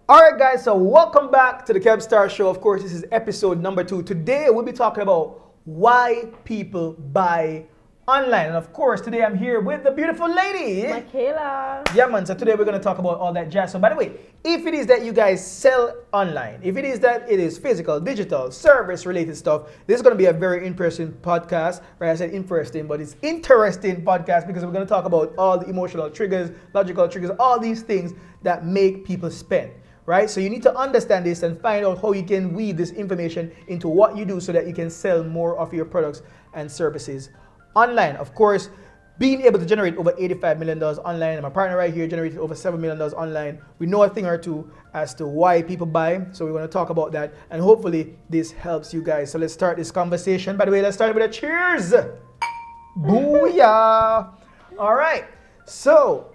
Alright guys, so welcome back to the Kevstar Show. Of course, this is episode number 2. Today we'll be talking about why people buy online. And of course, today I'm here with the beautiful lady. Michaela. Yeah man, so today we're going to talk about all that jazz. So by the way, if it is that you guys sell online, if it is that it is physical, digital, service related stuff, this is going to be a very interesting podcast. Right, I said interesting, but it's interesting podcast because we're going to talk about all the emotional triggers, logical triggers, all these things that make people spend. Right? So you need to understand this and find out how you can weave this information into what you do so that you can sell more of your products and services online. Of course, being able to generate over $85 million online, and my partner right here generated over $7 million online. We know a thing or two as to why people buy, so we're going to talk about that, and hopefully this helps you guys. So let's start this conversation. By the way, let's start with a cheers. Booyah. All right. So,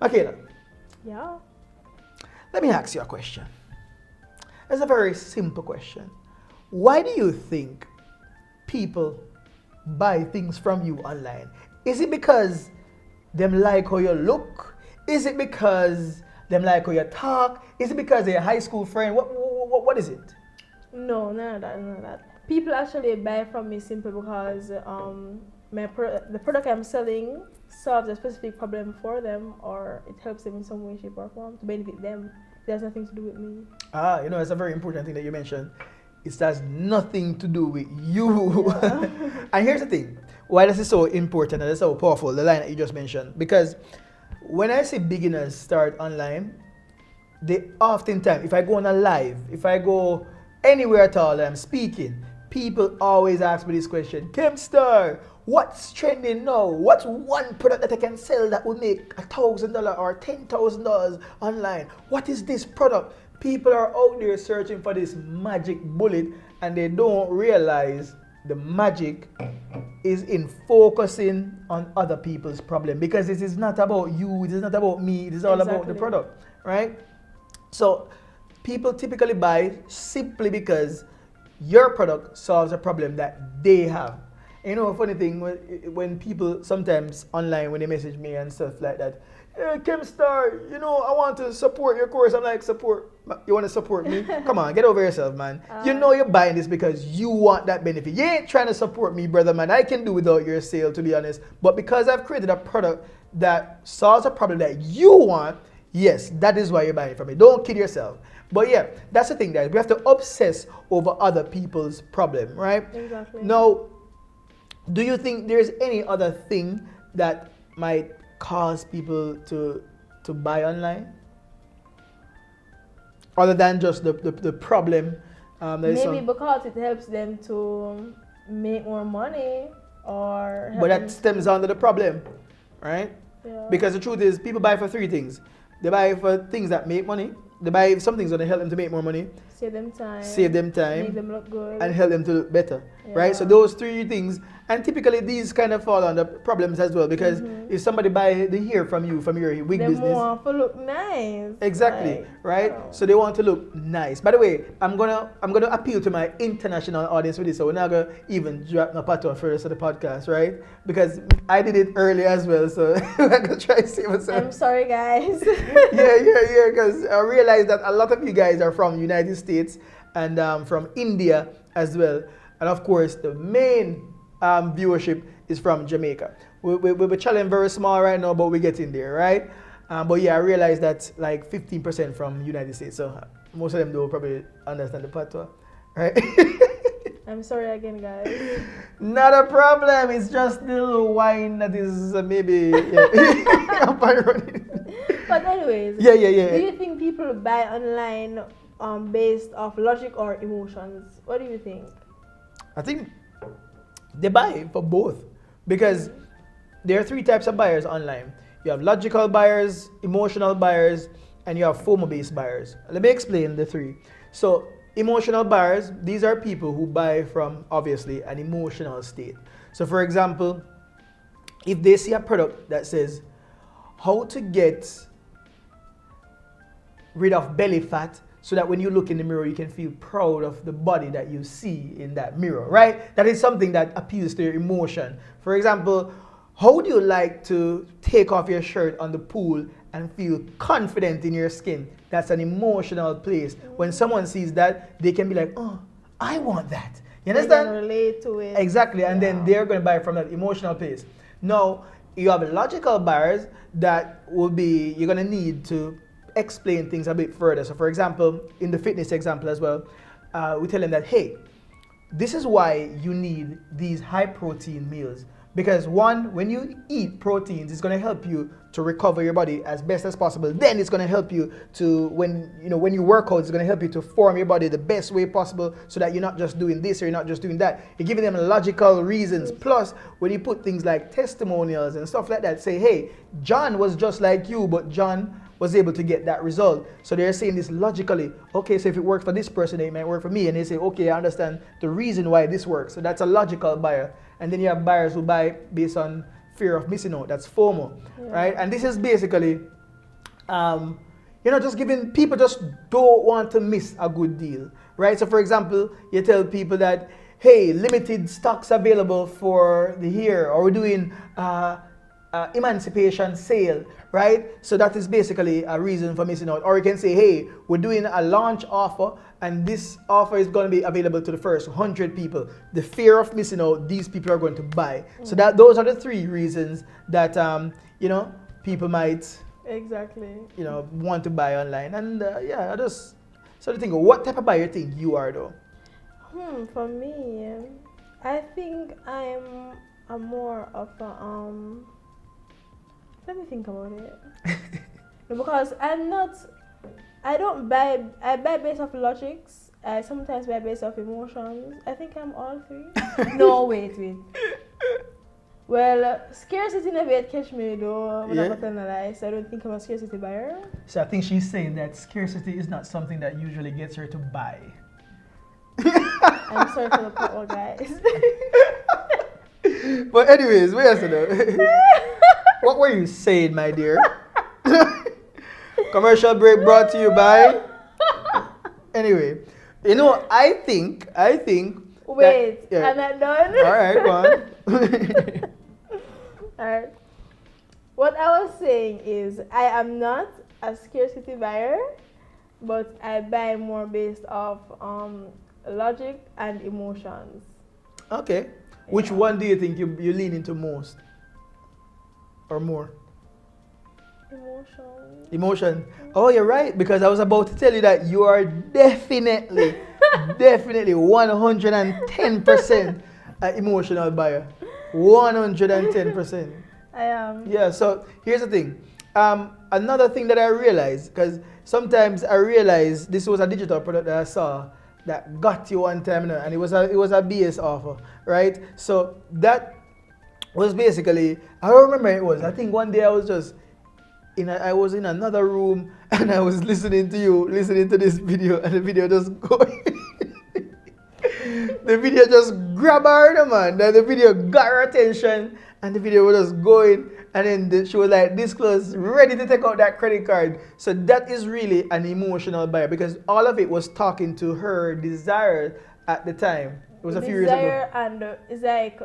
Michaela. Yeah. Let me ask you a question. It's a very simple question. Why do you think people buy things from you online? Is it because them like how you look? Is it because them like how you talk? Is it because they're a high school friend? What is it? No, none of that, none of that. People actually buy from me simply because the product I'm selling solves a specific problem for them, or it helps them in some way, shape, or form to benefit them. It has nothing to do with me. It's a very important thing that you mentioned. It has nothing to do with you. Yeah. And here's the thing. Why this is so important and it's so powerful, the line that you just mentioned. Because when I say beginners start online, they oftentimes, if I go on a live, if I go anywhere at all that I'm speaking, people always ask me this question: Kemstar, what's trending now? What's one product that I can sell that will make $1,000 or $10,000 online? What is this product? People are out there searching for this magic bullet, and they don't realize the magic is in focusing on other people's problem, because this is not about you, it is not about me, it is all about the product, right? So people typically buy simply because your product solves a problem that they have. And you know, a funny thing, when people sometimes online, when they message me and stuff like that, hey, Kemstar, I want to support your course. I'm like, support? You want to support me? Come on, get over yourself, man. You're buying this because you want that benefit. You ain't trying to support me, brother, man. I can do without your sale, to be honest. But because I've created a product that solves a problem that you want, yes, that is why you're buying from me. Don't kid yourself. But yeah, that's the thing, guys. We have to obsess over other people's problem, right? Exactly. Now, do you think there's any other thing that might cause people to buy online? Other than just the problem? Maybe because it helps them to make more money, or... But that stems under the problem, right? Yeah. Because the truth is, people buy for 3 things. They buy for things that make money. They buy if something's going to help them to make more money. Save them time. Make them look good. And help them to look better, Yeah. right? So those 3 things, and typically these kind of fall under problems as well, because if somebody buy the hair from you, from your wig business. They want to look nice. Exactly, right? Oh. So they want to look nice. By the way, I'm gonna appeal to my international audience with this, so we're not gonna even drop no pattern for the rest of the podcast, right? Because I did it early as well, so I'm gonna try to save myself. I'm sorry, guys. yeah, because I realized that a lot of you guys are from United States and from India as well, and of course the main viewership is from Jamaica. We're challenged very small right now, but we're getting there, right? But yeah, I realized that like 15% from United States, so most of them don't probably understand the patois, right? I'm sorry again, guys. Not a problem. It's just the little wine that is maybe. Yeah. But anyways. Yeah. Do you think people buy online based off logic or emotions? What do you think? I think they buy for both, because there are 3 types of buyers online. You have logical buyers, emotional buyers, and you have FOMO-based buyers. Let me explain the 3. So emotional buyers, these are people who buy from, obviously, an emotional state. So for example, if they see a product that says how to get rid of belly fat so that when you look in the mirror, you can feel proud of the body that you see in that mirror, right? That is something that appeals to your emotion. For example, how would you like to take off your shirt on the pool and feel confident in your skin. That's an emotional place. When someone sees that, they can be like, oh, I want that. You understand? They can relate to it. Exactly, and then they're going to buy from that emotional place. Now, you have logical buyers that will be, you're going to need to explain things a bit further. So for example, in the fitness example as well, we tell them that, hey, this is why you need these high protein meals. Because one, when you eat proteins, it's going to help you to recover your body as best as possible. Then it's going to help you to, when you work out, it's going to help you to form your body the best way possible so that you're not just doing this or you're not just doing that. You're giving them logical reasons. Plus, when you put things like testimonials and stuff like that, say, hey, John was just like you, but John was able to get that result. So they're saying this logically. Okay, so if it worked for this person, it might work for me. And they say, okay, I understand the reason why this works. So that's a logical buyer. And then you have buyers who buy based on fear of missing out. That's FOMO, right? And this is basically, just giving people just don't want to miss a good deal, right? So for example, you tell people that, hey, limited stocks available for the year, or we're doing emancipation sale, right? So that is basically a reason for missing out. Or you can say, hey, we're doing a launch offer, and this offer is going to be available to the first 100 people. The fear of missing out, these people are going to buy. So those are the three reasons that people might want to buy online. And so the thing, what type of buyer you think you are though? For me, I think I'm a more of a let me think about it. Because I buy based off logics. I sometimes buy based off emotions. I think I'm all three. No, wait. Well, scarcity never yet catch me though. I'm not gonna lie, so I don't think I'm a scarcity buyer. So I think she's saying that scarcity is not something that usually gets her to buy. I'm sorry for the poor guys. But anyways, wait a second. What were you saying, my dear? Commercial break brought to you by. Anyway, I think. Wait, that, I'm not done. All right, go on. Alright. What I was saying is, I am not a scarcity buyer, but I buy more based off logic and emotions. Okay. Which one do you think you lean into most? Or more? Emotion. Oh, you're right, because I was about to tell you that you are definitely 110% an emotional buyer. 110%. I am. Yeah, so here's the thing. Another thing that I realized, because sometimes I realize this was a digital product that I saw that got you one time, and it was a BS offer, right? So that was basically, I don't remember it was. I think one day I was just I was in another room and I was listening to this video, and the video just going. The video just grabbed her, man. The video got her attention, and the video was just going. And then she was like this close, ready to take out that credit card. So that is really an emotional buyer, because all of it was talking to her desire at the time. It was a few years ago. Desire, and it's like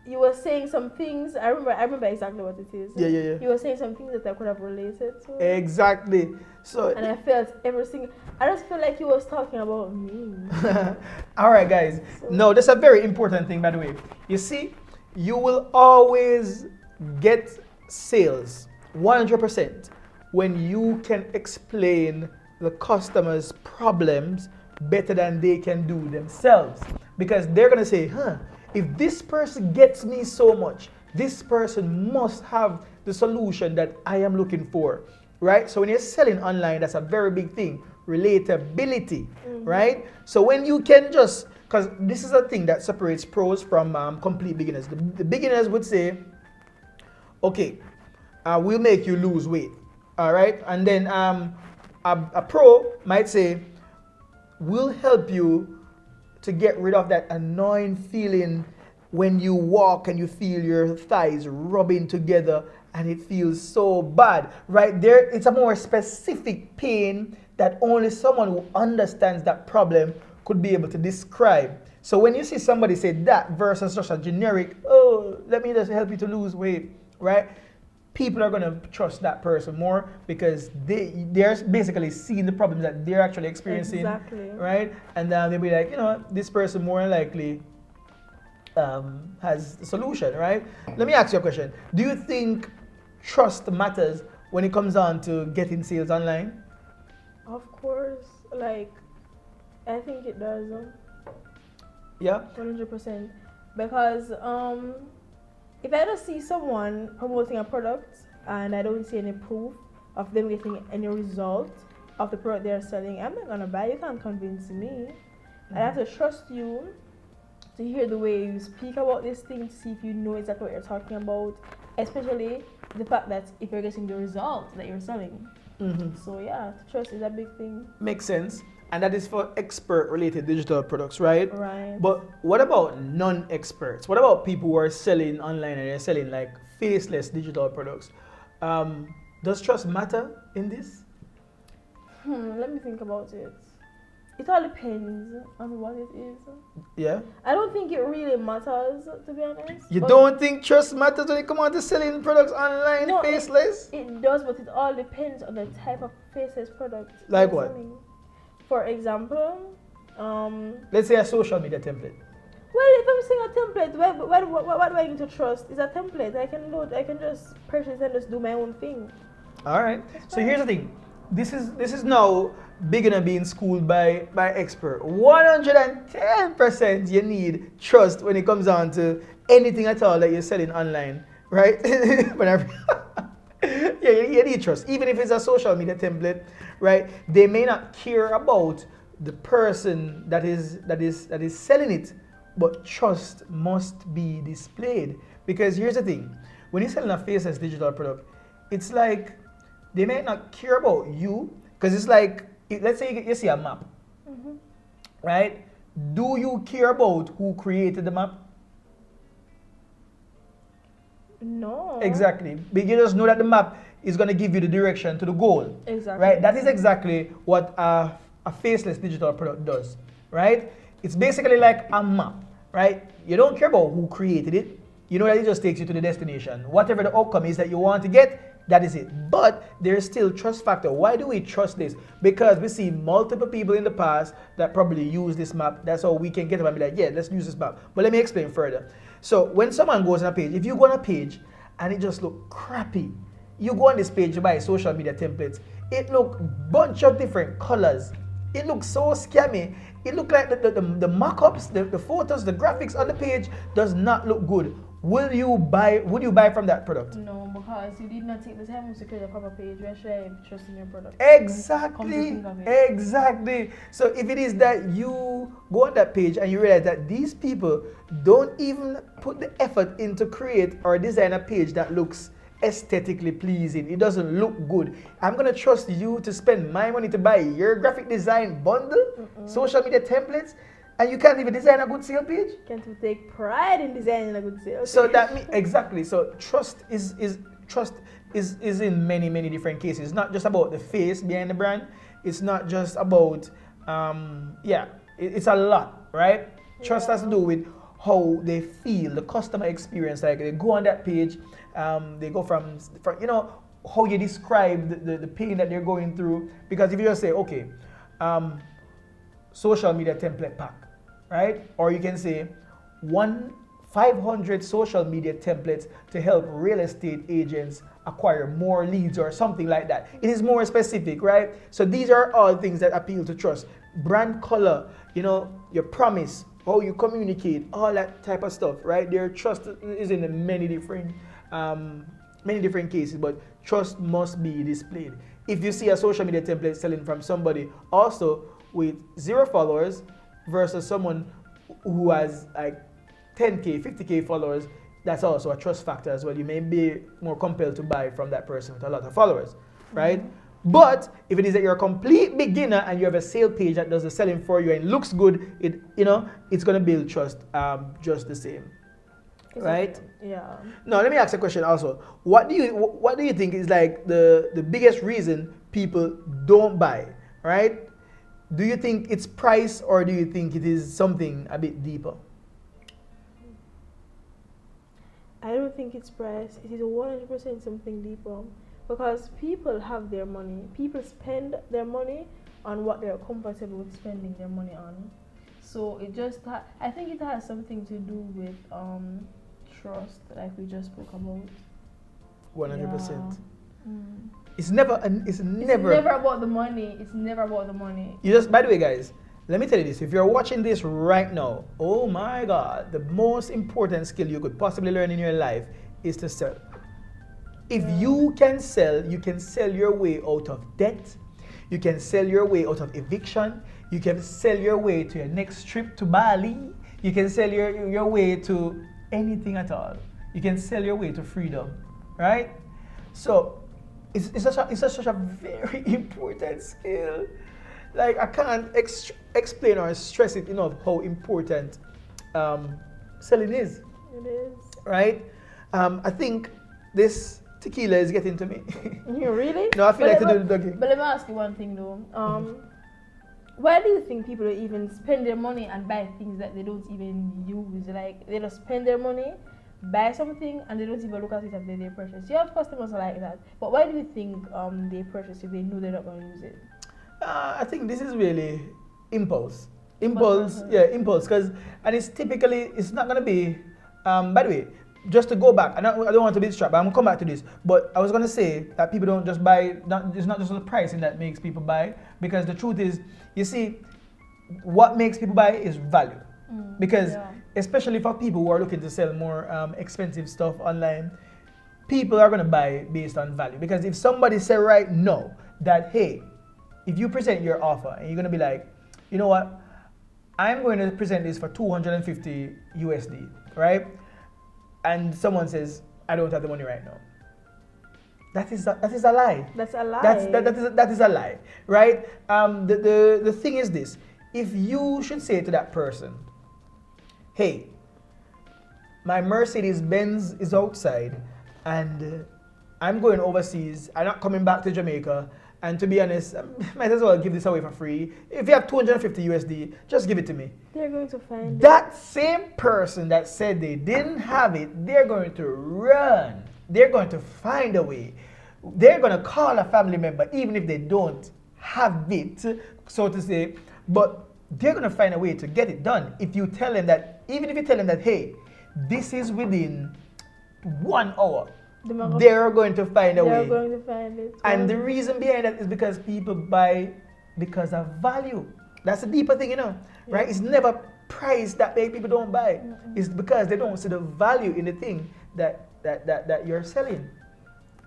you were saying some things. I remember exactly what it is. Yeah. You were saying some things that I could have related to. Exactly. So. And I felt everything. I just feel like he was talking about me. All right, guys. So. No, that's a very important thing, by the way. You see, you will always get sales 100% when you can explain the customer's problems better than they can do themselves, because they're gonna say, if this person gets me so much, this person must have the solution that I am looking for, right? So when you're selling online, that's a very big thing, relatability, right? So when you can just, because this is a thing that separates pros from complete beginners. The beginners would say, okay, we'll make you lose weight, all right? And then a pro might say, we'll help you to get rid of that annoying feeling when you walk and you feel your thighs rubbing together and it feels so bad, right? There, it's a more specific pain that only someone who understands that problem could be able to describe. So when you see somebody say that versus just a generic, oh, let me just help you to lose weight, right? people are gonna trust that person more because they're basically seeing the problems that they're actually experiencing, Exactly. right? And then they'll be like, this person more likely has the solution, right? Let me ask you a question. Do you think trust matters when it comes down to getting sales online? Of course, like I think it does. Yeah. 100%. Because if I don't see someone promoting a product and I don't see any proof of them getting any result of the product they're selling, I'm not gonna buy. You can't convince me. I have to trust you to hear the way you speak about this thing to see if you know exactly what you're talking about, especially the fact that if you're getting the result that you're selling. So yeah, trust is a big thing. Makes sense. And that is for expert-related digital products, right? Right. But what about non-experts? What about people who are selling online and they're selling like faceless digital products? Does trust matter in this? Let me think about it. It all depends on what it is. Yeah. I don't think it really matters, to be honest. You don't think trust matters when it comes on to selling products online, No, faceless? It does, but it all depends on the type of faceless product. Like you're what? selling. For example, Let's say a social media template. well, if I'm saying a template, what do I need to trust? It's a template. I can just purchase and just do my own thing. All right. That's So fine. here's the thing. This is now beginner being schooled by expert. 110% you need trust when it comes down to anything at all that you're selling online, right? Whenever yeah, you need trust. Even if it's a social media template, right? They may not care about the person that is selling it, but trust must be displayed. Because here's the thing. When you're selling a faceless digital product, it's like they may not care about you, because it's like, let's say you see a map, right? Do you care about who created the map? No. Exactly. But you just know that the map is going to give you the direction to the goal. Exactly. Right? That is exactly what a faceless digital product does. Right? It's basically like a map. Right? You don't care about who created it. You know that it just takes you to the destination. Whatever the outcome is that you want to get, that is it. But there's still trust factor. Why do we trust this? Because we see multiple people in the past that probably use this map. That's how we can get them and be like, yeah, let's use this map. But let me explain further. So when someone goes on a page, if you go on a page and it just look crappy, you go on this page to buy social media templates, it look bunch of different colors. It looks so scammy. It look like the mock-ups, the photos, the graphics on the page does not look good. Would you buy from that product? No, because you did not take the time to create a proper page. Where should I trust in your product? Exactly. Exactly. So if it is that you go on that page and you realize that these people don't even put the effort into create or design a page that looks aesthetically pleasing, it doesn't look good, I'm gonna trust you to spend my money to buy your graphic design bundle, social media templates, and you can't even design a good sale page? Can't you take pride in designing a good sale? So that means exactly. So trust is in many different cases. It's not just about the face behind the brand. It's not just about it's a lot, right? Trust has to do with how they feel, the customer experience. Like they go on that page, they go from how you describe the pain that they're going through. Because if you just say, okay, social media template pack, right? Or you can say 500 social media templates to help real estate agents acquire more leads or something like that. It is more specific, right? So these are all things that appeal to trust. Brand color, your promise, how you communicate, all that type of stuff, right? Their trust is in many different cases, but trust must be displayed. If you see a social media template selling from somebody also with 0 followers versus someone who has like 10K, 50K followers, that's also a trust factor as well. You may be more compelled to buy from that person with a lot of followers, right? But if it is that you're a complete beginner and you have a sale page that does the selling for you and looks good, it's gonna build trust just the same, right? Yeah. Now let me ask a question also. What do you think is like the biggest reason people don't buy, right? Do you think it's price or do you think it is something a bit deeper? I don't think it's price. It is 100% something deeper. Because people have their money. People spend their money on what they're comfortable with spending their money on. So it just, I think it has something to do with trust, like we just spoke about. 100%. Yeah. Mm. It's never. It's never about the money. It's never about the money. You just. By the way, guys, let me tell you this. If you're watching this right now, oh my God, the most important skill you could possibly learn in your life is to sell. If you can sell your way out of debt. You can sell your way out of eviction. You can sell your way to your next trip to Bali. You can sell your way to anything at all. You can sell your way to freedom, right? So it's such a very important skill. Like I can't explain or stress it enough how important selling is. It is. Right? I think this tequila is getting to me. You really? No, I feel like to do the doggy. But let me ask you one thing though. Why do you think people even spend their money and buy things that they don't even use? Like they just spend their money, buy something, and they don't even look at it after they purchase. You have customers like that. But why do you think they purchase if they know they're not going to use it? I think this is really impulse. Impulse, impulse. And it's typically, it's not going to be, by the way, just to go back, I don't want to be distracted, but I'm going to come back to this. But I was going to say that people don't just buy, it's not just the pricing that makes people buy, because the truth is, you see, what makes people buy is value. Because especially for people who are looking to sell more expensive stuff online, people are going to buy based on value. Because if somebody say right now that, hey, if you present your offer and you're going to be like, you know what, I'm going to present this for 250 USD, right? And someone says, I don't have the money right now. That is a lie. That's a lie. That is a lie, right? The thing is this: if you should say to that person, hey, my Mercedes Benz is outside, and I'm going overseas. I'm not coming back to Jamaica. And to be honest, I might as well give this away for free. If you have 250 USD, just give it to me. They're going to find that same person that said they didn't have it, they're going to run. They're going to find a way. They're going to call a family member, even if they don't have it, so to say. But they're going to find a way to get it done. If you tell them that, even if you tell them that, hey, this is within 1 hour. They're going to find a way. They're going to find it. And the reason behind that is because people buy because of value. That's a deeper thing, right? It's never price that make people don't buy. It's because they don't see the value in the thing that you're selling,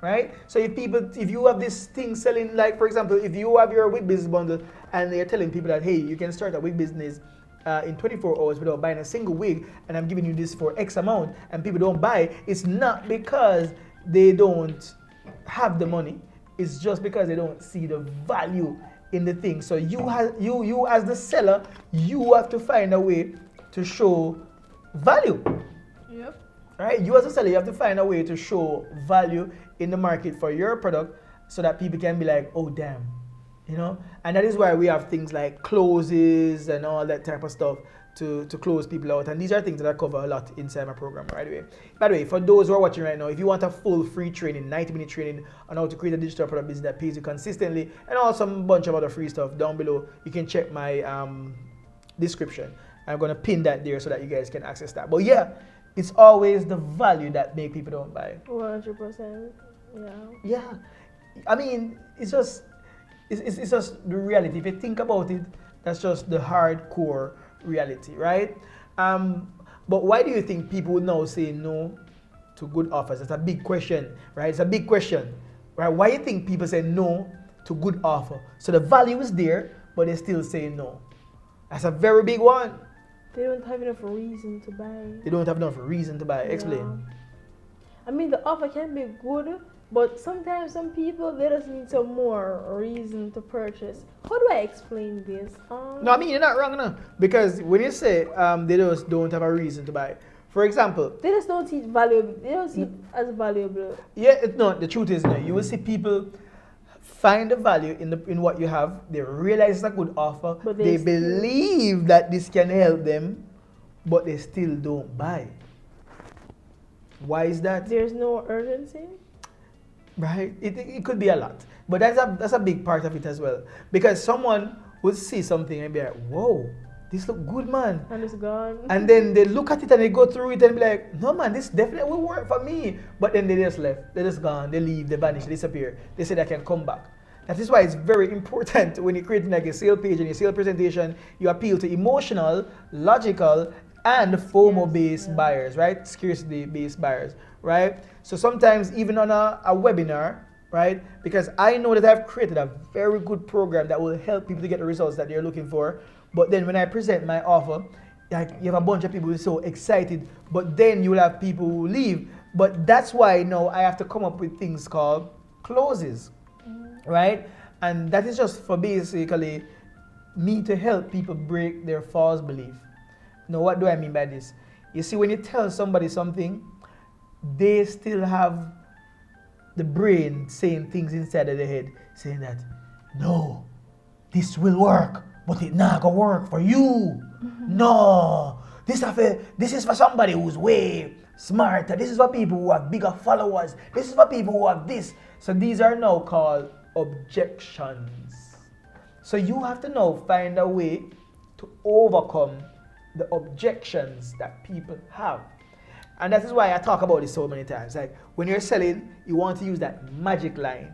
right? So if you have this thing selling, like for example, if you have your wig business bundle and they're telling people that, hey, you can start a wig business in 24 hours without buying a single wig, and I'm giving you this for X amount, and people don't buy, it's not because they don't have the money. It's just because they don't see the value in the thing. So you as the seller, you have to find a way to show value. Yep. Right? You as a seller, you have to find a way to show value in the market for your product so that people can be like, oh damn. And that is why we have things like closes and all that type of stuff to close people out. And these are things that I cover a lot inside my program, right away. By the way, for those who are watching right now, if you want a full free training, 90-minute training on how to create a digital product business that pays you consistently, and also a bunch of other free stuff down below, you can check my description. I'm going to pin that there so that you guys can access that. But yeah, it's always the value that make people don't buy. 100%. Yeah. Yeah. I mean, it's just the reality. If you think about it, that's just the hardcore reality, right? But why do you think people now say no to good offers? It's a big question, right? It's a big question, right? Why do you think people say no to good offer? So the value is there, but they still say no. That's a very big one. They don't have enough reason to buy. They don't have enough reason to buy. Explain. Yeah. I mean, the offer can be good, but sometimes some people, they just need some more reason to purchase. How do I explain this? No, I mean, you're not wrong, no. Because when you say they just don't have a reason to buy, for example, they just don't see valuable. They don't see it as valuable. Yeah, the truth is, you will see people find the value in what you have. They realize it's a good offer. But they believe that this can help them, but they still don't buy. Why is that? There's no urgency. Right? It could be a lot. But that's a big part of it as well. Because someone would see something and be like, whoa, this look good, man. And it's gone. And then they look at it and they go through it and be like, no, man, this definitely will work for me. But then they just left. They just gone. They leave. They vanish. They disappear. They say they can come back. That is why it's very important when you're creating like a sales page and your sales presentation, you appeal to emotional, logical, and FOMO-based buyers, right? Scarcity-based buyers, right? So sometimes even on a webinar, right? Because I know that I've created a very good program that will help people to get the results that they're looking for. But then when I present my offer, like you have a bunch of people who are so excited, but then you will have people who leave. But that's why now I have to come up with things called closes, right? And that is just for basically me to help people break their false belief. Now, what do I mean by this? You see, when you tell somebody something, they still have the brain saying things inside of their head, saying that, no, this will work, but it not gonna work for you. No, this is for somebody who's way smarter. This is for people who have bigger followers. This is for people who have this. So these are now called objections. So you have to now find a way to overcome the objections that people have. And that is why I talk about this so many times. Like when you're selling, you want to use that magic line.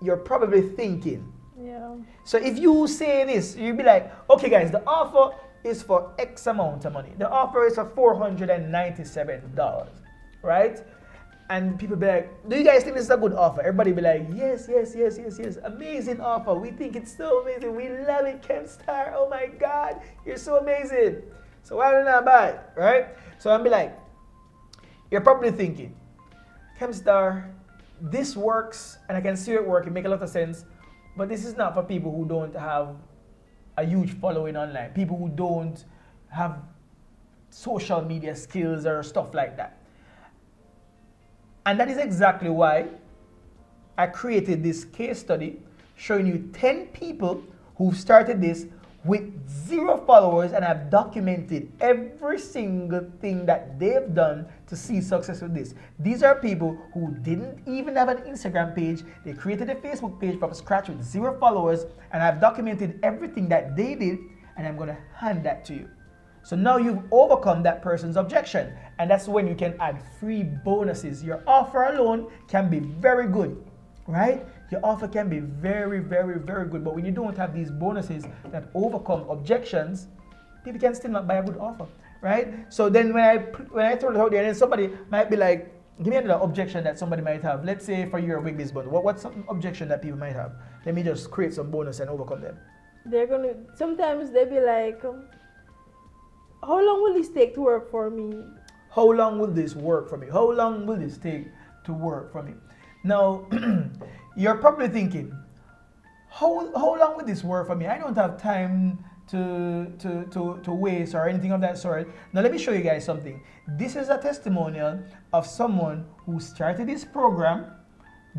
You're probably thinking. Yeah. So if you say this, you'll be like, okay guys, the offer is for X amount of money. The offer is for $497, right? And people be like, do you guys think this is a good offer? Everybody be like, yes. Amazing offer. We think it's so amazing. We love it, Kemstar. Oh my God, you're so amazing. So why don't I buy it, right? So I'll be like, you're probably thinking, Kemstar, this works, and I can see it work. It makes a lot of sense, but this is not for people who don't have a huge following online, people who don't have social media skills or stuff like that. And that is exactly why I created this case study showing you 10 people who've started this with 0 followers and have documented every single thing that they've done to see success with this. These are people who didn't even have an Instagram page. They created a Facebook page from scratch with 0 followers and I've documented everything that they did, and I'm going to hand that to you. So now you've overcome that person's objection, and that's when you can add free bonuses. Your offer alone can be very good, right? Your offer can be very good, but when you don't have these bonuses that overcome objections, people can still not buy a good offer, right? So then when I throw it out there, and then somebody might be like, give me another objection that somebody might have. Let's say for your wig bond, what's some objection that people might have? Let me just create some bonus and overcome them. Sometimes they'll be like, how long will this take to work for me? How long will this work for me? How long will this take to work for me? Now, you're probably thinking, how long will this work for me? I don't have time to waste or anything of that sort. Now, let me show you guys something. This is a testimonial of someone who started this program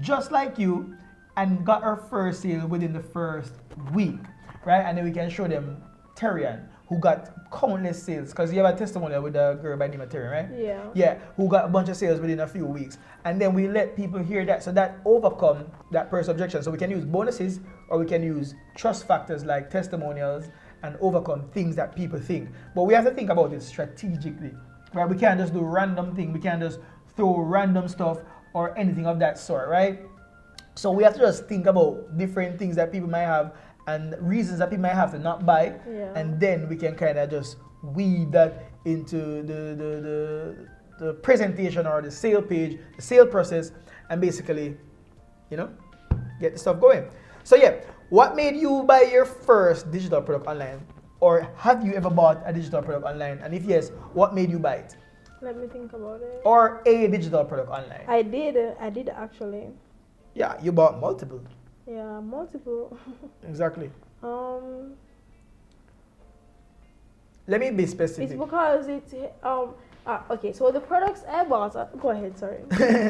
just like you and got her first sale within the first week, right? And then we can show them Terrian, who got countless sales, because you have a testimonial with a girl by the name of Terry, right? Yeah. Yeah, who got a bunch of sales within a few weeks. And then we let people hear that, so that overcome that person's objection. So we can use bonuses, or we can use trust factors like testimonials and overcome things that people think. But we have to think about it strategically, right? We can't just do random thing. We can't just throw random stuff or anything of that sort, right? So we have to just think about different things that people might have and reasons that people might have to not buy, and then we can kind of just weave that into the presentation or the sale page, the sale process, and basically, get the stuff going. So yeah, what made you buy your first digital product online? Or have you ever bought a digital product online? And if yes, what made you buy it? Let me think about it. Or a digital product online? I did actually. Yeah, you bought multiple. Yeah, multiple. Exactly. Let me be specific. It's because okay, so the products I bought, go ahead, sorry.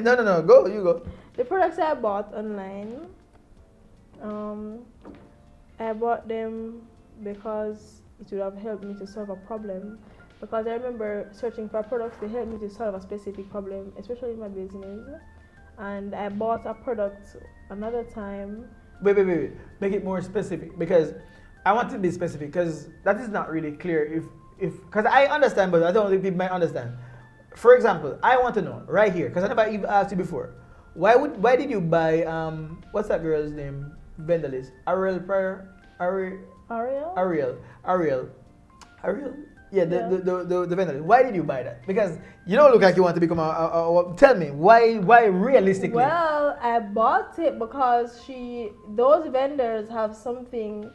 No, go, you go. The products I bought online, I bought them because it would have helped me to solve a problem because I remember searching for products to help me to solve a specific problem, especially in my business. And I bought a product another time. Wait. Make it more specific because I want to be specific because that is not really clear. If because I understand, but I don't think people might understand. For example, I want to know right here because I never even asked you before. Why did you buy what's that girl's name? Vendor list. Ariel Pryor. Ariel. Yeah, the vendor list. Why did you buy that? Because you don't look like you want to become tell me why realistically? Well, I bought it because those vendors have something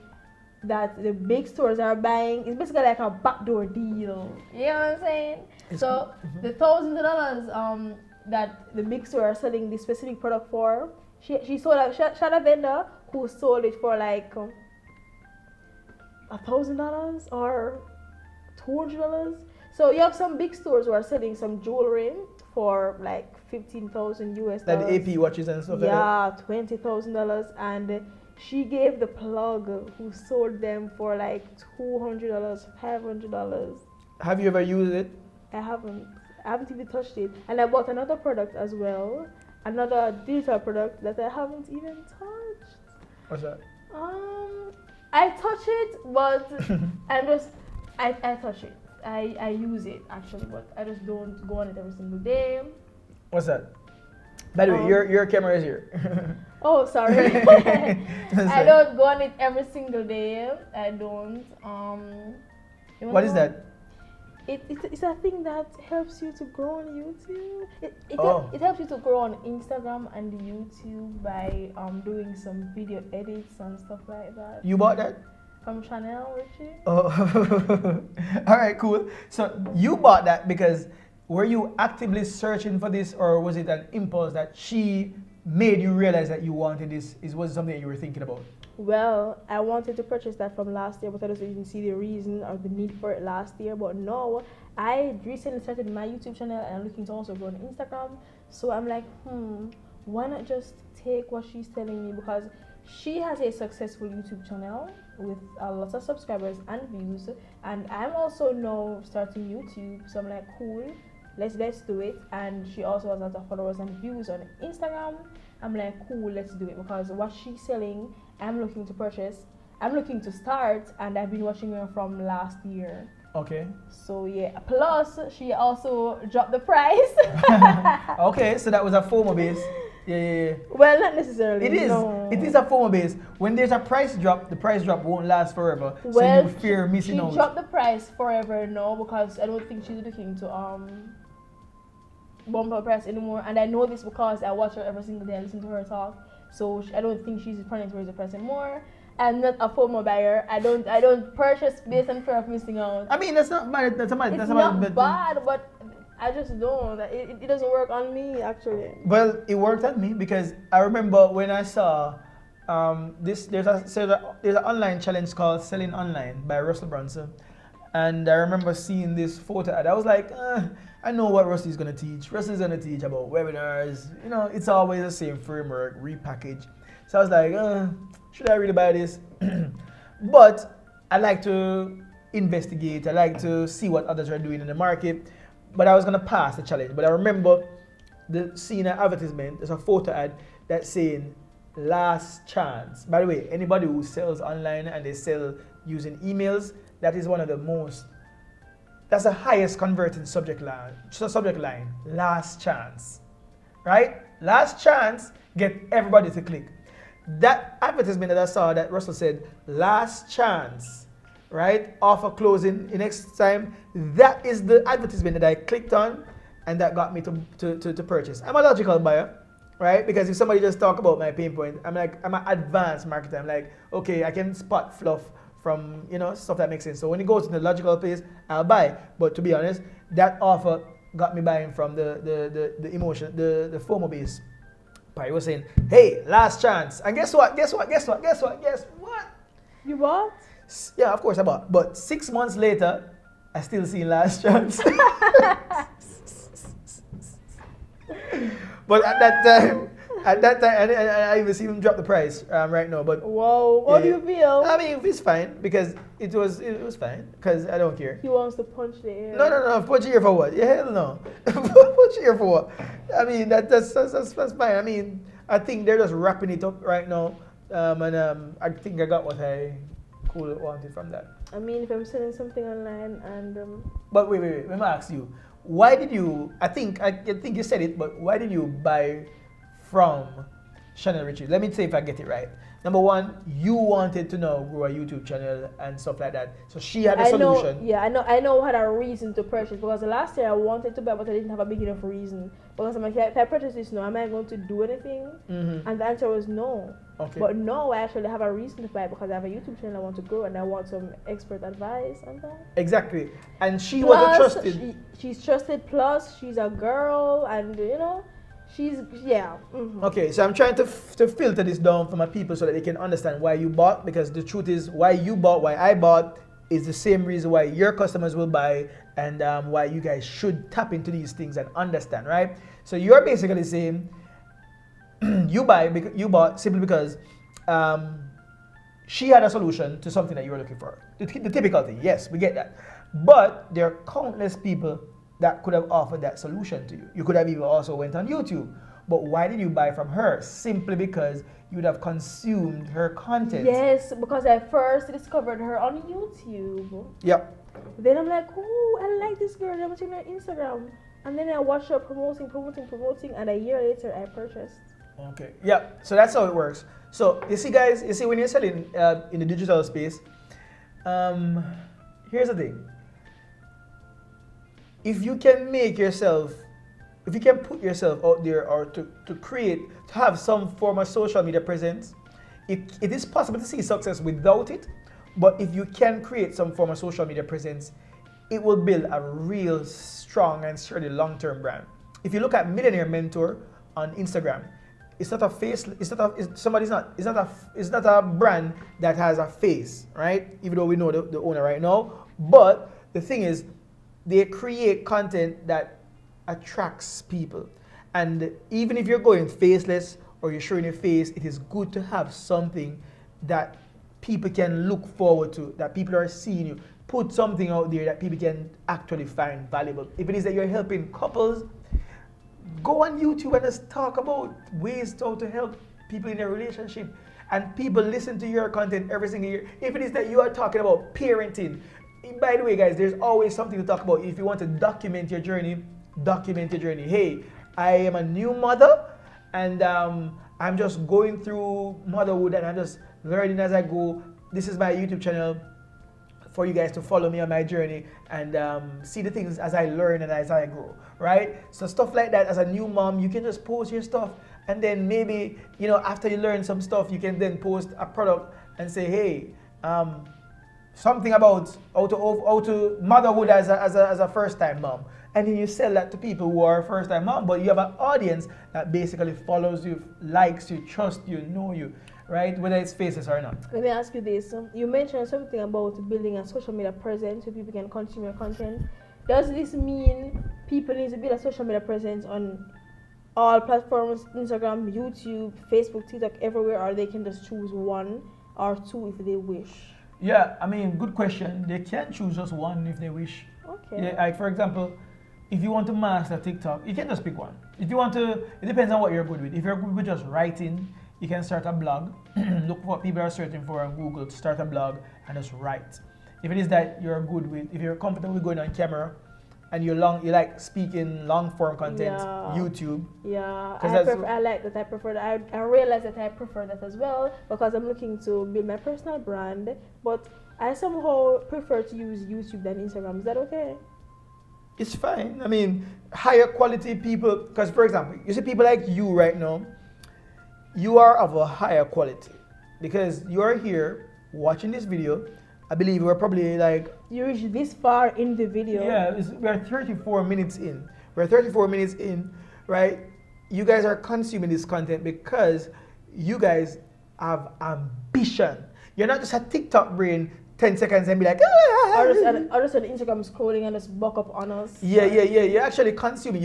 that the big stores are buying. It's basically like a backdoor deal. You know what I'm saying? So the $1,000 that the big store are selling this specific product for, she had a vendor who sold it for like $1,000 or $200. So you have some big stores who are selling some jewelry for like 15,000 US Like dollars. the AP watches and stuff like that. Yeah, $20,000, and she gave the plug who sold them for like $200, $500. Have you ever used it? I haven't even touched it. And I bought another product as well, another digital product that I haven't even touched. What's that? I touch it, but I touch it. I use it actually, but I just don't go on it every single day. What's that? By the way, your camera is here. Oh, sorry. I don't go on it every single day. I don't. What is that? It's a thing that helps you to grow on YouTube. It helps you to grow on Instagram and YouTube by doing some video edits and stuff like that. You bought that? From Chanel, Richie. Oh, all right, cool. So you bought that because were you actively searching for this, or was it an impulse that she made you realize that you wanted this? Was it something that you were thinking about? Well, I wanted to purchase that from last year, but I didn't even see the reason or the need for it last year. But no, I recently started my YouTube channel and I'm looking to also grow on Instagram. So I'm like, why not just take what she's telling me? Because she has a successful YouTube channel with a lot of subscribers and views, and I'm also now starting YouTube. So I'm like, cool, let's do it. And she also has a lot of followers and views on Instagram. I'm like, cool, let's do it, because what she's selling, I'm looking to purchase. I'm looking to start, and I've been watching her from last year. Okay. So yeah, plus she also dropped the price. Okay, so that was a FOMO base. Yeah. Well, not necessarily. It is. No. It is a FOMO base. When there's a price drop, the price drop won't last forever. Well, so you fear missing out. She dropped the price forever, no, because I don't think she's looking to bump her price anymore. And I know this because I watch her every single day. I listen to her talk. So I don't think she's planning to raise the price anymore. I'm not a FOMO buyer. I don't purchase based on fear of missing out. I mean, that's not bad. That's not bad, but I just don't. It doesn't work on me, actually. Well, it worked on me because I remember when I saw there's an online challenge called Selling Online by Russell Brunson, and I remember seeing this photo ad. I was like, I know what Russell's gonna teach. Russell's gonna teach about webinars. You know, it's always the same framework, repackage. So I was like, should I really buy this? But I like to investigate. I like to see what others are doing in the market. But I was gonna pass the challenge. But I remember seeing an advertisement. There's a photo ad that's saying last chance. By the way, anybody who sells online and they sell using emails, that is one of the most. That's the highest converting subject line. Last chance, right? Last chance. Get everybody to click. That advertisement that I saw that Russell said last chance. Right? Offer closing in next time. That is the advertisement that I clicked on and that got me to purchase. I'm a logical buyer, right? Because if somebody just talk about my pain point, I'm an advanced marketer. I'm like, okay, I can spot fluff from, stuff that makes sense. So when it goes to the logical place, I'll buy. But to be honest, that offer got me buying from the emotion, the FOMO base. He was saying, hey, last chance. And guess what? You bought? Yeah, of course I bought. But 6 months later, I still see last chance. But at that time, At that time, and I even see him drop the price right now. But Whoa, how do you feel? I mean, it's fine because it was fine because I don't care. He wants to punch the air. No. Punch your ear for what? Yeah, hell no. Punch your ear for what? I mean, that's fine. I mean, I think they're just wrapping it up right now, and I think I got what I could wanted from that. I mean, if I'm selling something online and But wait. Let me ask you. Why did you? I think you said it, but why did you buy from Chanel Richie? Let me see if I get it right. Number one, you wanted to know grow a YouTube channel and stuff like that. So she had a solution. I know I had a reason to purchase because the last year I wanted to buy, but I didn't have a big enough reason. Because I'm like, if I purchase this now, am I going to do anything? Mm-hmm. And the answer was no. Okay. But no, I actually have a reason to buy because I have a YouTube channel I want to grow and I want some expert advice on that. Exactly. And she Plus, wasn't trusted. She's trusted. Plus, she's a girl, and she's Mm-hmm. Okay, so I'm trying to filter this down for my people so that they can understand why you bought, because the truth is why you bought, why I bought is the same reason why your customers will buy, and why you guys should tap into these things and understand, right? So you're basically saying you bought simply because she had a solution to something that you were looking for. The typical thing, yes, we get that. But there are countless people that could have offered that solution to you. You could have even also went on YouTube. But why did you buy from her? Simply because you would have consumed her content. Yes, because I first discovered her on YouTube. Yep. Then I'm like, oh, I like this girl. I'm watching her Instagram. And then I watched her promoting, and a year later I purchased. Okay. Yeah. So that's how it works. So you see, guys, when you're selling in the digital space, here's the thing. If you can put yourself out there or to have some form of social media presence, it is possible to see success without it. But if you can create some form of social media presence, it will build a real strong and sturdy long-term brand. If you look at Millionaire Mentor on Instagram, it's not a brand that has a face, right? Even though we know the owner right now. But the thing is, they create content that attracts people. And even if you're going faceless or you're showing your face, it is good to have something that people can look forward to, that people are seeing you. Put something out there that people can actually find valuable. If it is that you're helping couples, go on YouTube and just talk about ways to help people in their relationship. And people listen to your content every single year. If it is that you are talking about parenting, by the way, guys, there's always something to talk about. If you want to document your journey. Hey, I am a new mother, and I'm just going through motherhood, and I'm just learning as I go. This is my YouTube channel for you guys to follow me on my journey and see the things as I learn and as I grow, right? So stuff like that, as a new mom, you can just post your stuff, and then maybe, after you learn some stuff, you can then post a product and say, hey, something about how to motherhood as a first-time mom. And then you sell that to people who are first-time mom, but you have an audience that basically follows you, likes you, trusts you, know you, right? Whether it's faces or not. Let me ask you this. You mentioned something about building a social media presence so people can consume your content. Does this mean people need to build a social media presence on all platforms, Instagram, YouTube, Facebook, TikTok, everywhere, or they can just choose one or two if they wish? Yeah, I mean, good question. They can choose just one if they wish. Okay. Yeah, like for example, if you want to master TikTok, you can just pick one. If you want to, it depends on what you're good with. If you're good with just writing, you can start a blog. Look for what people are searching for on Google to start a blog and just write. If it is that you're good with, if you're comfortable with going on camera and you like speaking long form content, YouTube. Yeah, I like that. I prefer that. I realize that I prefer that as well because I'm looking to build my personal brand, but I somehow prefer to use YouTube than Instagram. Is that okay? It's fine. I mean, higher quality people, because for example, you see people like you right now, you are of a higher quality because you are here watching this video. I believe we're probably like... You reached this far in the video. Yeah, we're 34 minutes in. We're 34 minutes in, right? You guys are consuming this content because you guys have ambition. You're not just a TikTok brain 10 seconds and be like, or just on Instagram scrolling and just buck up on us. Yeah. You're actually consuming.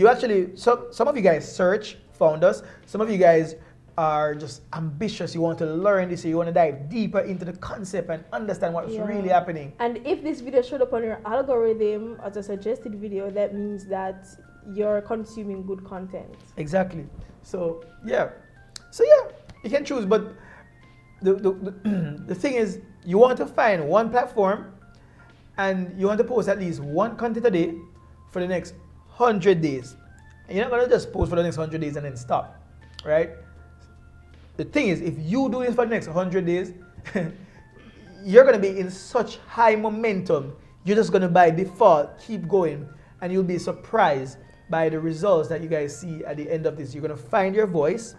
Some of you guys search found us. Some of you guys are just ambitious. You want to learn this. You want to dive deeper into the concept and understand what's really happening. And if this video showed up on your algorithm as a suggested video, that means that you're consuming good content. Exactly. So yeah, you can choose. But the thing is, you want to find one platform, and you want to post at least one content a day for the next 100 days. And you're not gonna just post for the next 100 days and then stop, right? The thing is, if you do this for the next 100 days, you're going to be in such high momentum. You're just going to, by default, keep going. And you'll be surprised by the results that you guys see at the end of this. You're going to find your voice.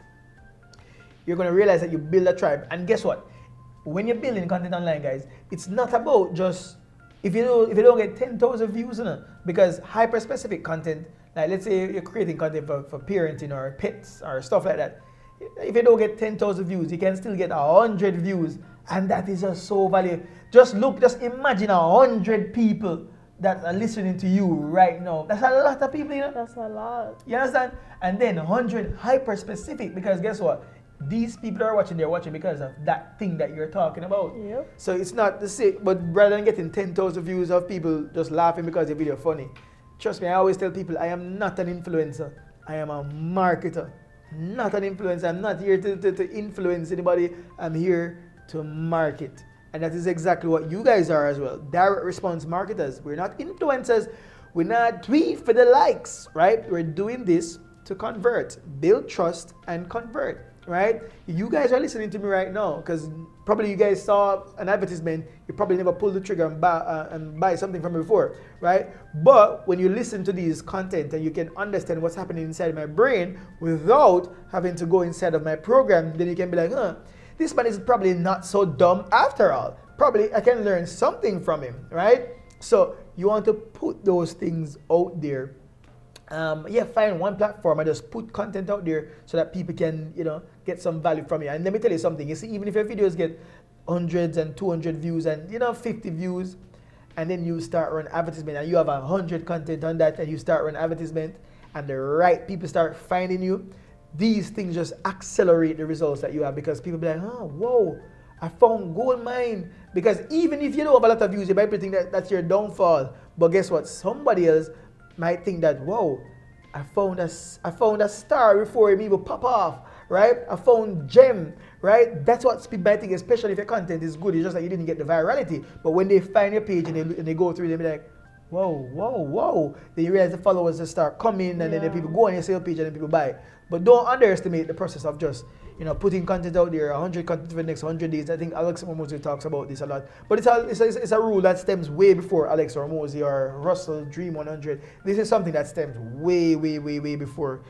You're going to realize that you build a tribe. And guess what? When you're building content online, guys, it's not about just, if you don't get 10,000 views, because hyper-specific content, like let's say you're creating content for parenting or pets or stuff like that. If you don't get 10,000 views, you can still get 100 views, and that is just so valuable. Just imagine 100 people that are listening to you right now. That's a lot of people, That's a lot. You understand? And then 100 hyper-specific, because guess what? These people are watching, they're watching because of that thing that you're talking about. Yep. So it's not the same, but rather than getting 10,000 views of people just laughing because your video funny, trust me, I always tell people, I am not an influencer. I am a marketer. Not an influencer. I'm not here to influence anybody. I'm here to market. And that is exactly what you guys are as well. Direct response marketers. We're not influencers. We're not tweet for the likes, right? We're doing this to convert, build trust, and convert, right? You guys are listening to me right now because probably you guys saw an advertisement. You probably never pulled the trigger and buy something from me before, right? But when you listen to these content and you can understand what's happening inside my brain without having to go inside of my program, then you can be like, this man is probably not so dumb after all. Probably I can learn something from him, right? So you want to put those things out there. Find one platform and just put content out there so that people can, get some value from you. And let me tell you something. You see, even if your videos get hundreds and 200 views and 50 views, and then you start run advertisement and you have 100 content on that, and you start run advertisement, and the right people start finding you, these things just accelerate the results that you have, because people be like, whoa, I found gold mine. Because even if you don't have a lot of views, you might think that that's your downfall. But guess what? Somebody else might think that, whoa, I found a star before it even pop off, right? I found gem, right? That's what people might think, especially if your content is good. It's just like you didn't get the virality. But when they find your page and they go through, they be like, whoa. Then you realize the followers just start coming, and then the people go on your sales page and then people buy. But don't underestimate the process of just, putting content out there, 100 content for the next 100 days. I think Alex Hormozy talks about this a lot. But it's a rule that stems way before Alex Hormozy or Russell Dream 100. This is something that stems way before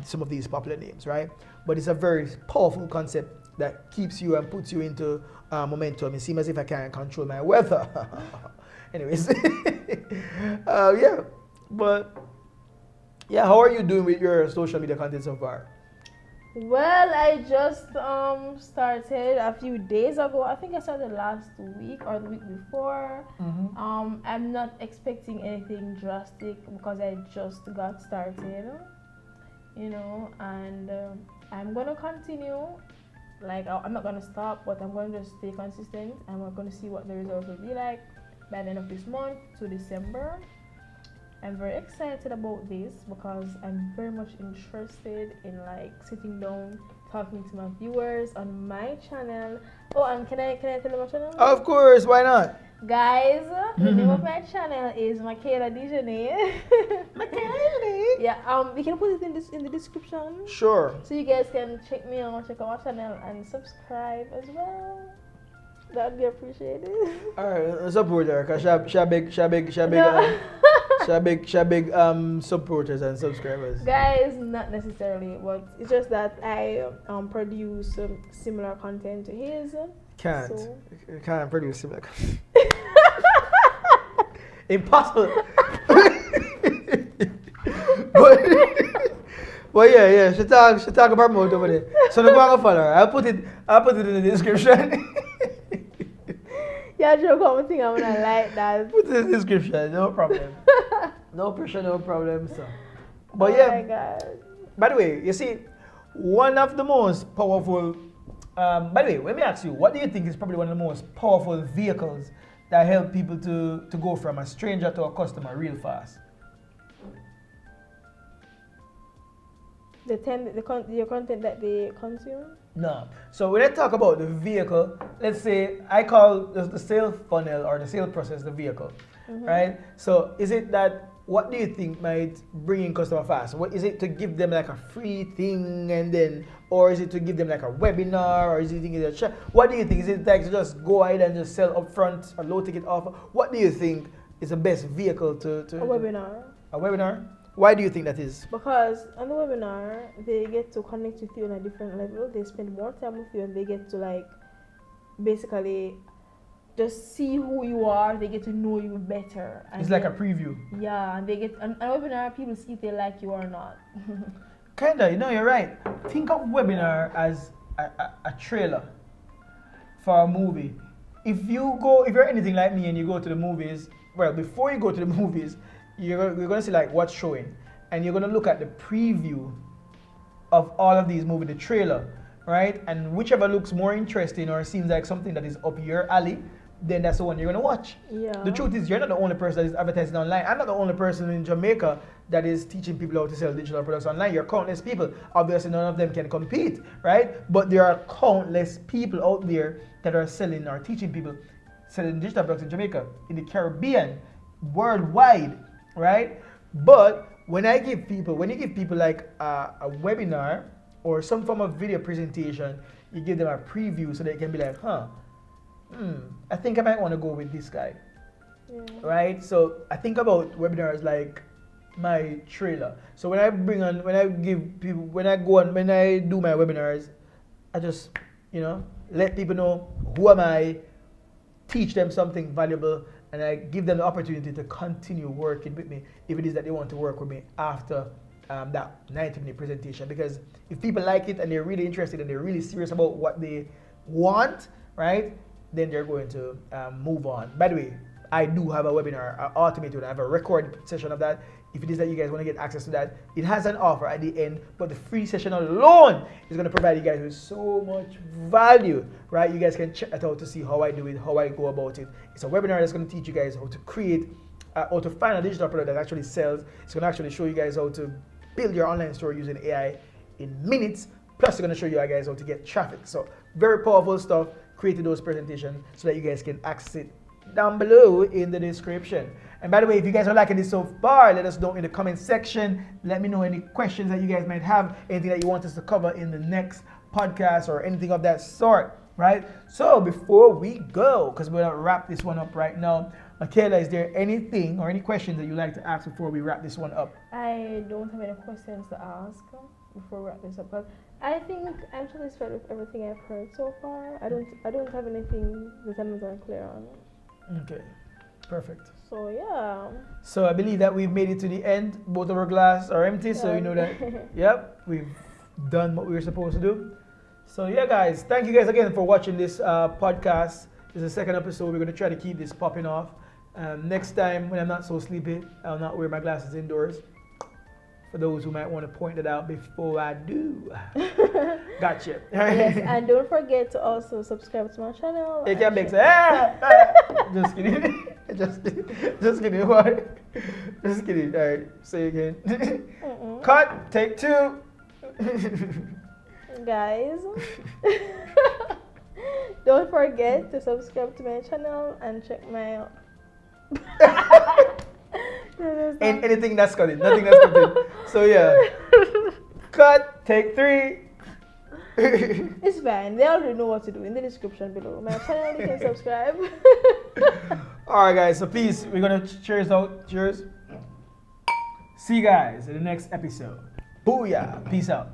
some of these popular names, right? But it's a very powerful concept that keeps you and puts you into momentum. It seems as if I can't control my weather. Anyways, how are you doing with your social media content so far? Well, I just started a few days ago. I think I started last week or the week before. Mm-hmm. I'm not expecting anything drastic because I just got started, and I'm gonna continue. Like, I'm not gonna stop, but I'm gonna just stay consistent, and we're gonna see what the results will be like by the end of this month to December. I'm very excited about this because I'm very much interested in sitting down, talking to my viewers on my channel. Oh, and can I tell you my channel? Of course, why not? Guys, the name of my channel is Michaela Dijonay. Michaela Dijonay? Yeah, we can put it in the description. Sure. So you guys can check me out, check out my channel, and subscribe as well. That'd be appreciated. Alright, support her, because she big supporters and subscribers. Guys, not necessarily, but it's just that I produce similar content to his. Can't produce similar content. Impossible. But yeah, she talk about more over there. So no go follow her. I'll put it in the description. Yeah, joke on thing I'm gonna like that. Put it in the description, no problem. No pressure, no problem. So, but oh yeah. My God. By the way, you see, one of the most powerful, by the way, let me ask you, what do you think is probably one of the most powerful vehicles that help people to go from a stranger to a customer real fast? Your content that they consume? No. So when I talk about the vehicle, let's say I call the sales funnel or the sales process the vehicle, right? So is it that, what do you think might bring in customer fast? What is it, to give them like a free thing and then, or is it to give them like a webinar, or is it thinking that, what do you think? Is it like to just go ahead and just sell upfront a low ticket offer? What do you think is the best vehicle to A webinar. A webinar? Why do you think that is? Because on the webinar, they get to connect with you on a different level. They spend more time with you and they get to like basically just see who you are. They get to know you better. And It's like a preview. Yeah, and they get on a webinar, people see if they like you or not. Kinda, you're right. Think of webinar as a trailer for a movie. If you're anything like me and you go to the movies, well, before you go to the movies, you're going to see like what's showing, and you're going to look at the preview of all of these movies, the trailer, right? And whichever looks more interesting or seems like something that is up your alley, then that's the one you're going to watch. Yeah. The truth is, you're not the only person that is advertising online. I'm not the only person in Jamaica that is teaching people how to sell digital products online. You're countless people. Obviously, none of them can compete, right? But there are countless people out there that are selling or teaching people selling digital products in Jamaica, in the Caribbean, worldwide, right? But when you give people like a webinar or some form of video presentation, you give them a preview so they can be like, I think I might want to go with this guy, right? So I think about webinars like my trailer. So when I do my webinars, I just, let people know who am I, teach them something valuable, and I give them the opportunity to continue working with me if it is that they want to work with me after that 90-minute presentation. Because if people like it and they're really interested and they're really serious about what they want, right, then they're going to move on. By the way, I do have a webinar, an automated one. I have a recorded session of that. If it is that you guys want to get access to that, it has an offer at the end, but the free session alone is going to provide you guys with so much value, right? You guys can check that out to see how I do it, how I go about it. It's a webinar that's going to teach you guys how to create, how to find a digital product that actually sells. It's going to actually show you guys how to build your online store using AI in minutes. Plus, it's going to show you guys how to get traffic. So very powerful stuff. Created those presentations so that you guys can access it down below in the description. And by the way, if you guys are liking this so far, let us know in the comment section. Let me know any questions that you guys might have, anything that you want us to cover in the next podcast or anything of that sort, right? So before we go, because we're going to wrap this one up right now, Michaela, is there anything or any questions that you'd like to ask before we wrap this one up? I don't have any questions to ask before we wrap this up, but I think I'm satisfied with everything I've heard so far. I don't have anything that I'm not unclear on. Okay, perfect. So yeah. So I believe that we've made it to the end. Both of our glasses are empty, so you know that, yep, we've done what we were supposed to do. So yeah, guys, thank you guys again for watching this podcast. This is the second episode. We're going to try to keep this popping off. Next time, when I'm not so sleepy, I'll not wear my glasses indoors. For those who might want to point it out before I do. Gotcha. Yes, and don't forget to also subscribe to my channel. It can make Just kidding. Just kidding. What? Just kidding. All right. Say again. Cut. Take two. Guys, don't forget to subscribe to my channel and check my and anything that's cut in, nothing that's cut in. So yeah, cut, take three. It's fine. They already know what to do in the description below. My channel, you can subscribe. All right, guys. So peace. We're gonna cheers out. Cheers. See you guys in the next episode. Booyah. Peace out.